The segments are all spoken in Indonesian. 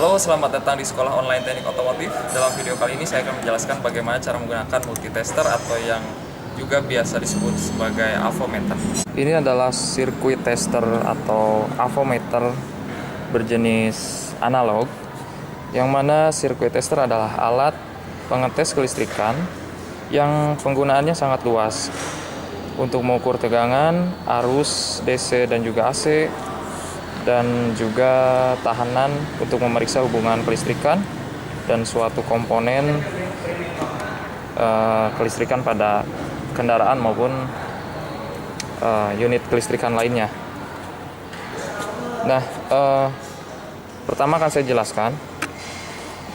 Halo, selamat datang di Sekolah Online Teknik Otomotif. Dalam video kali ini saya akan menjelaskan bagaimana cara menggunakan multitester atau yang juga biasa disebut sebagai avometer. Ini adalah sirkuit tester atau avometer berjenis analog, yang mana sirkuit tester adalah alat pengetes kelistrikan yang penggunaannya sangat luas untuk mengukur tegangan, arus DC dan juga AC, dan juga tahanan untuk memeriksa hubungan kelistrikan dan suatu komponen kelistrikan pada kendaraan maupun unit kelistrikan lainnya. Nah, pertama akan saya jelaskan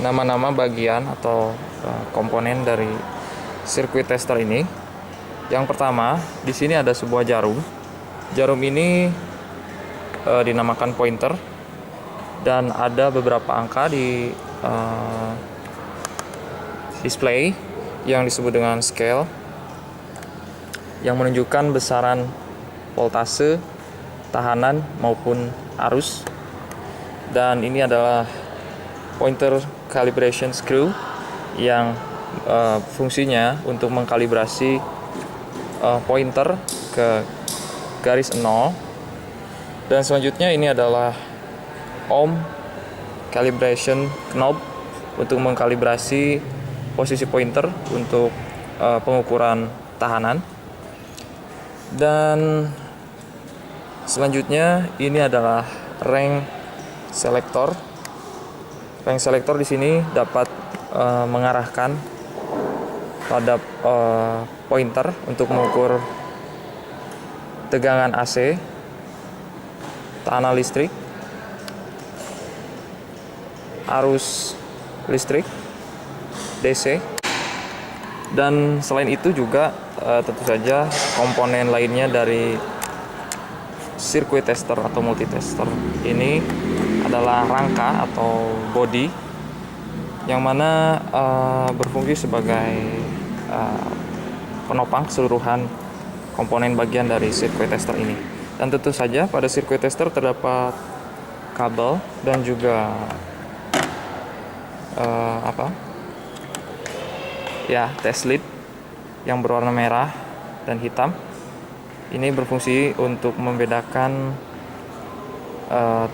nama-nama bagian atau komponen dari sirkuit tester ini. Yang pertama, di sini ada sebuah jarum. Jarum ini dinamakan pointer dan ada beberapa angka di display yang disebut dengan scale yang menunjukkan besaran voltase, tahanan maupun arus. Dan ini adalah pointer calibration screw yang fungsinya untuk mengkalibrasi pointer ke garis 0. Dan selanjutnya ini adalah ohm calibration knob untuk mengkalibrasi posisi pointer untuk pengukuran tahanan. Dan selanjutnya ini adalah range selector. Range selector di sini dapat mengarahkan pada pointer untuk mengukur tegangan AC, tahanan listrik, arus listrik DC, dan selain itu juga tentu saja komponen lainnya dari sirkuit tester atau multitester ini adalah rangka atau body yang mana berfungsi sebagai penopang keseluruhan komponen bagian dari sirkuit tester ini. Dan tentu saja pada sirkuit tester terdapat kabel dan juga test lead yang berwarna merah dan hitam. Ini berfungsi untuk membedakan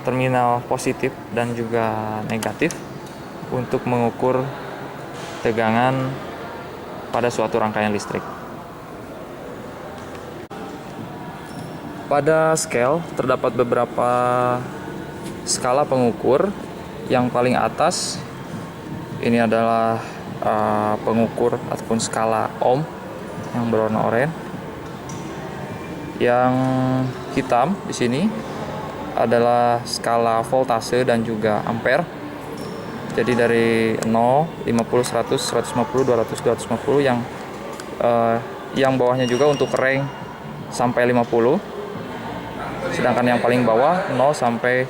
terminal positif dan juga negatif untuk mengukur tegangan pada suatu rangkaian listrik. Pada scale terdapat beberapa skala pengukur. Yang paling atas ini adalah pengukur ataupun skala ohm yang berwarna oranye. Yang hitam di sini adalah skala voltase dan juga ampere. Jadi dari 0, 50, 100, 150, 200, 250 yang bawahnya juga untuk range sampai 50. Sedangkan yang paling bawah 0 sampai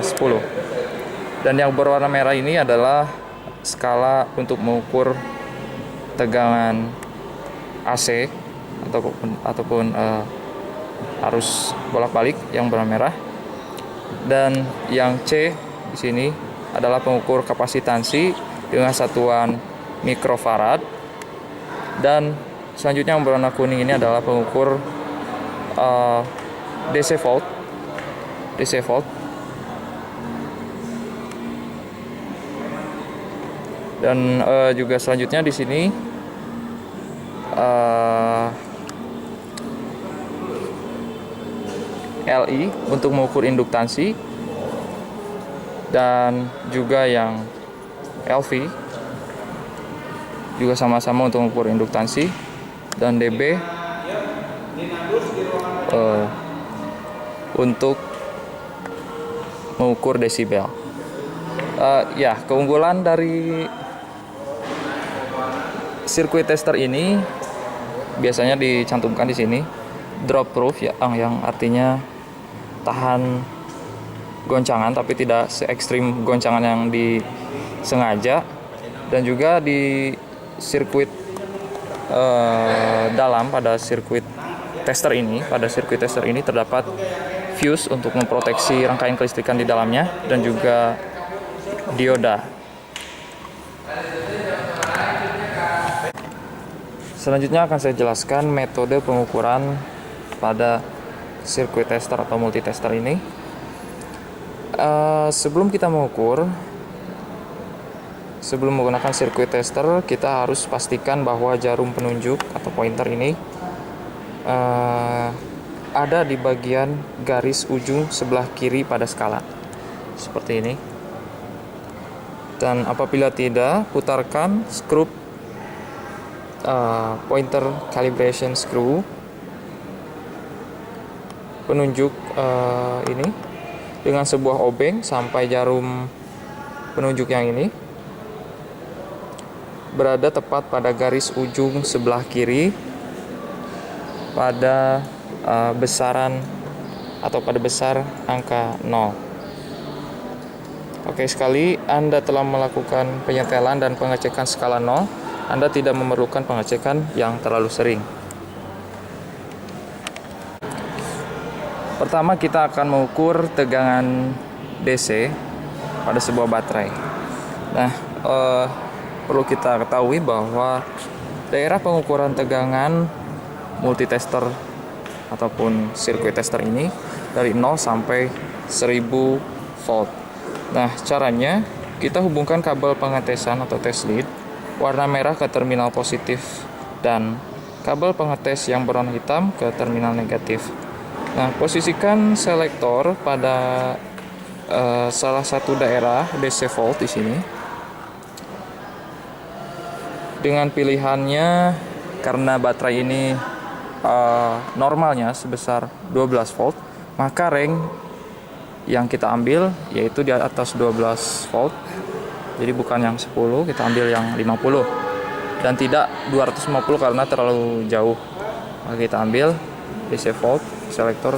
10. Dan yang berwarna merah ini adalah skala untuk mengukur tegangan AC ataupun arus bolak-balik yang berwarna merah. Dan yang C di sini adalah pengukur kapasitansi dengan satuan mikrofarad. Dan selanjutnya yang berwarna kuning ini adalah pengukur DC volt. Dan juga selanjutnya di sini LI untuk mengukur induktansi, dan juga yang LV juga sama-sama untuk mengukur induktansi, dan DB untuk mengukur desibel. Keunggulan dari sirkuit tester ini biasanya dicantumkan di sini drop proof, yang artinya tahan goncangan tapi tidak se ekstrim goncangan yang disengaja. Dan juga di sirkuit dalam pada sirkuit tester ini terdapat fuse untuk memproteksi rangkaian kelistrikan di dalamnya, dan juga dioda. Selanjutnya akan saya jelaskan metode pengukuran pada sirkuit tester atau multitester ini. Sebelum kita mengukur, sebelum menggunakan sirkuit tester, kita harus pastikan bahwa jarum penunjuk atau pointer ini ada di bagian garis ujung sebelah kiri pada skala, seperti ini. Dan apabila tidak, putarkan skrup pointer calibration screw penunjuk ini dengan sebuah obeng sampai jarum penunjuk yang ini berada tepat pada garis ujung sebelah kiri pada besaran atau pada besar angka 0. Oke, sekali Anda telah melakukan penyetelan dan pengecekan skala 0, Anda tidak memerlukan pengecekan yang terlalu sering. Pertama, kita akan mengukur tegangan DC pada sebuah baterai. Nah, perlu kita ketahui bahwa daerah pengukuran tegangan multitester ataupun sirkuit tester ini dari 0 sampai 1000 volt. Nah, caranya kita hubungkan kabel pengetesan atau test lead warna merah ke terminal positif dan kabel pengetes yang berwarna hitam ke terminal negatif. Nah, posisikan selektor pada salah satu daerah DC volt di sini. Dengan pilihannya, karena baterai ini normalnya sebesar 12 volt, maka range yang kita ambil yaitu di atas 12 volt. Jadi bukan yang 10, kita ambil yang 50 dan tidak 250 karena terlalu jauh. Maka kita ambil DC volt selektor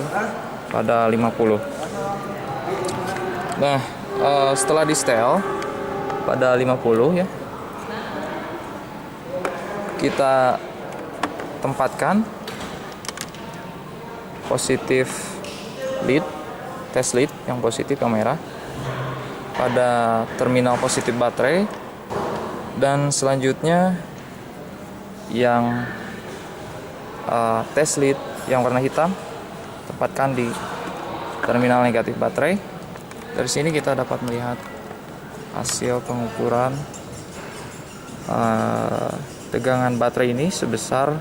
pada 50. Nah, setelah di setel pada 50 ya, kita tempatkan positif lead, test lead yang positif yang merah pada terminal positif baterai, dan selanjutnya yang test lead yang warna hitam tempatkan di terminal negatif baterai. Dari sini kita dapat melihat hasil pengukuran tegangan baterai ini sebesar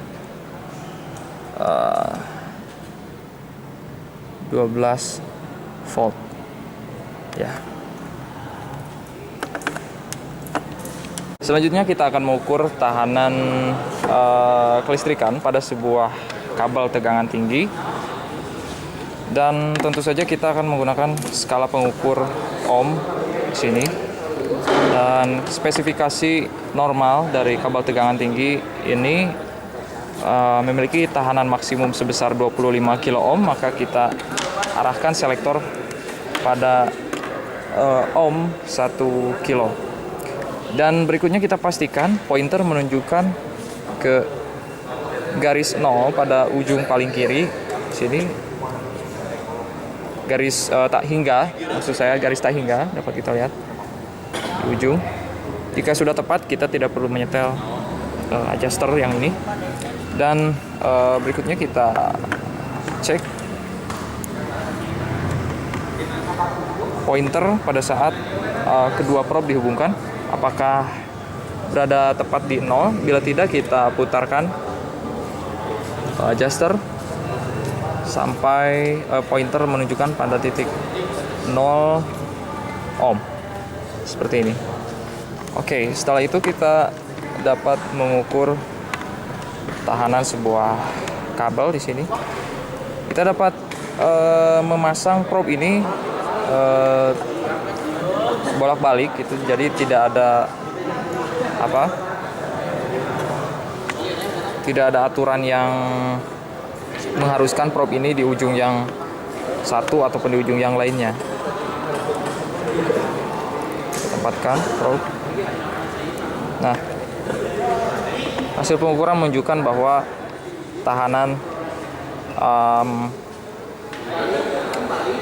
12 volt ya. Selanjutnya kita akan mengukur tahanan kelistrikan pada sebuah kabel tegangan tinggi, dan tentu saja kita akan menggunakan skala pengukur ohm di sini. Dan spesifikasi normal dari kabel tegangan tinggi ini memiliki tahanan maksimum sebesar 25 kilo ohm, maka kita arahkan selektor pada ohm 1 kilo. Dan berikutnya kita pastikan pointer menunjukkan ke garis 0 pada ujung paling kiri sini. Garis tak hingga, maksud saya garis tak hingga dapat kita lihat di ujung. Jika sudah tepat, kita tidak perlu menyetel adjuster yang ini. Dan berikutnya kita cek pointer pada saat kedua probe dihubungkan, apakah berada tepat di 0. Bila tidak, kita putarkan adjuster sampai pointer menunjukkan pada titik 0 ohm seperti ini. Oke, setelah itu kita dapat mengukur tahanan sebuah kabel di sini. Kita dapat memasang probe ini bolak-balik gitu, jadi tidak ada aturan yang mengharuskan probe ini di ujung yang satu ataupun di ujung yang lainnya. Tempatkan probe. Nah, hasil pengukuran menunjukkan bahwa tahanan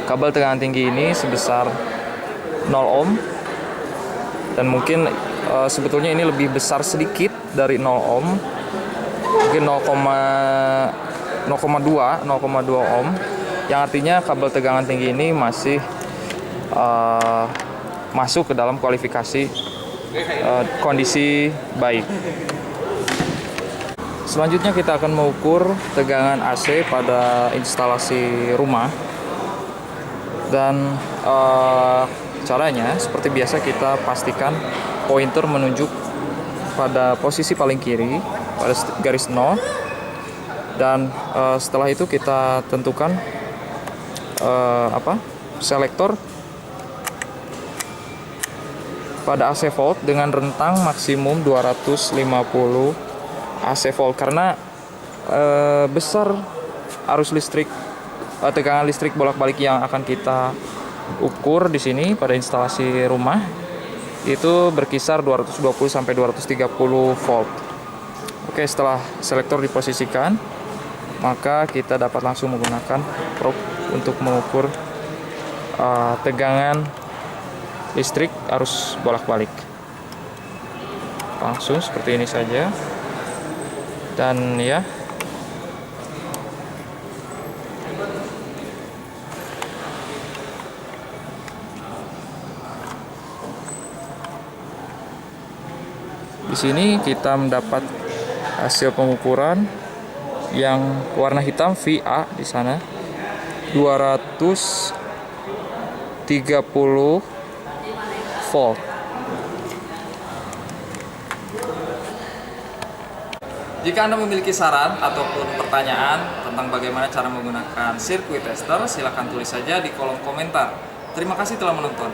kabel tegangan tinggi ini sebesar 0 ohm, dan mungkin sebetulnya ini lebih besar sedikit dari 0 ohm, mungkin 0,2 ohm, yang artinya kabel tegangan tinggi ini masih masuk ke dalam kualifikasi kondisi baik. Selanjutnya kita akan mengukur tegangan AC pada instalasi rumah, dan caranya seperti biasa, kita pastikan pointer menunjuk pada posisi paling kiri pada garis 0, dan setelah itu kita tentukan selektor pada AC volt dengan rentang maksimum 250 AC volt, karena besar arus listrik, tegangan listrik bolak-balik yang akan kita ukur di sini pada instalasi rumah itu berkisar 220 sampai 230 volt. Oke, setelah selektor diposisikan, maka kita dapat langsung menggunakan probe untuk mengukur tegangan listrik arus bolak-balik. Langsung seperti ini saja. Dan ya, di sini kita mendapat hasil pengukuran yang warna hitam VA di sana 230 volt. Jika Anda memiliki saran ataupun pertanyaan tentang bagaimana cara menggunakan sirkuit tester, silakan tulis saja di kolom komentar. Terima kasih telah menonton.